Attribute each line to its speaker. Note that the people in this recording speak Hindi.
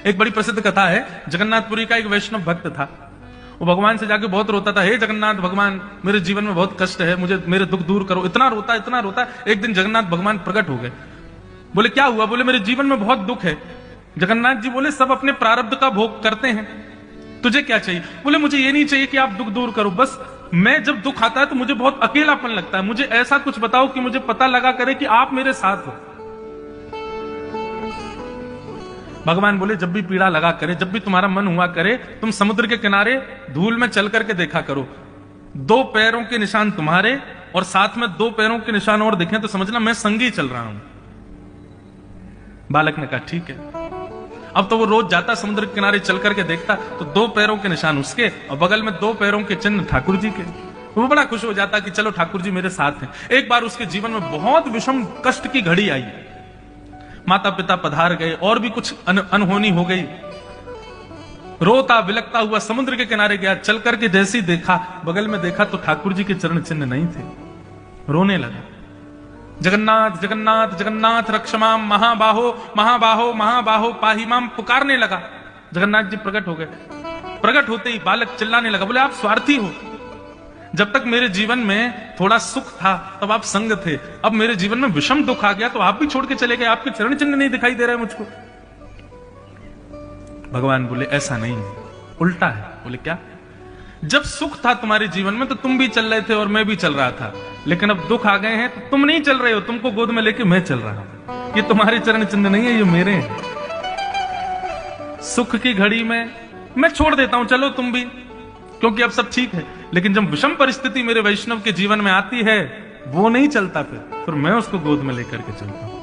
Speaker 1: एक बड़ी प्रसिद्ध कथा है, जगन्नाथपुरी का एक वैष्णव भक्त था। वो भगवान से जाके बहुत रोता था, हे जगन्नाथ भगवान, मेरे जीवन में बहुत कष्ट है, मुझे मेरे दुख दूर करो। इतना रोता। एक दिन जगन्नाथ भगवान प्रकट हो गए। बोले क्या हुआ? बोले मेरे जीवन में बहुत दुख है। जगन्नाथ जी बोले सब अपने प्रारब्ध का भोग करते हैं, तुझे क्या चाहिए? बोले मुझे ये नहीं चाहिए कि आप दुख दूर करो, बस मैं जब दुख आता है तो मुझे बहुत अकेलापन लगता है, मुझे ऐसा कुछ बताओ कि मुझे पता लगा करे कि आप मेरे साथ हो। भगवान बोले जब भी पीड़ा लगा करे, जब भी तुम्हारा मन हुआ करे, तुम समुद्र के किनारे धूल में चल करके देखा करो, 2 पैरों के निशान तुम्हारे और साथ में 2 पैरों के निशान और दिखें तो समझना मैं संगी चल रहा हूं। बालक ने कहा ठीक है। अब तो वो रोज जाता समुद्र के किनारे चल करके देखता तो 2 पैरों के निशान उसके और बगल में 2 पैरों के चिन्ह ठाकुर जी के। वो बड़ा खुश हो जाता कि चलो ठाकुर जी मेरे साथ हैं। एक बार उसके जीवन में बहुत विषम कष्ट की घड़ी आई, माता पिता पधार गए और भी कुछ अनहोनी हो गई। रोता बिलकता हुआ समुद्र के किनारे गया, चल करके जैसे ही देखा, बगल में देखा तो ठाकुर जी के चरण चिन्ह नहीं थे। रोने लगा, जगन्नाथ जगन्नाथ जगन्नाथ रक्षमाम महाबाहो महाबाहो महाबाहो पाहिमाम पुकारने लगा। जगन्नाथ जी प्रकट हो गए। प्रकट होते ही बालक चिल्लाने लगा, बोले आप स्वार्थी हो, जब तक मेरे जीवन में थोड़ा सुख था तब आप संग थे, अब मेरे जीवन में विषम दुख आ गया तो आप भी छोड़ के चले गए, आपके चरण चिन्ह नहीं दिखाई दे रहे मुझको। भगवान बोले ऐसा नहीं है, उल्टा है। बोले क्या? जब सुख था तुम्हारे जीवन में तो तुम भी चल रहे थे और मैं भी चल रहा था, लेकिन अब दुख आ गए हैं तो तुम नहीं चल रहे हो, तुमको गोद में लेके मैं चल रहा हूं। ये तुम्हारे चरण चिन्ह नहीं है, ये मेरे हैं। सुख की घड़ी में मैं छोड़ देता हूं, चलो तुम भी, क्योंकि अब सब ठीक है। लेकिन जब विषम परिस्थिति मेरे वैष्णव के जीवन में आती है वो नहीं चलता, फिर मैं उसको गोद में लेकर के चलता हूं।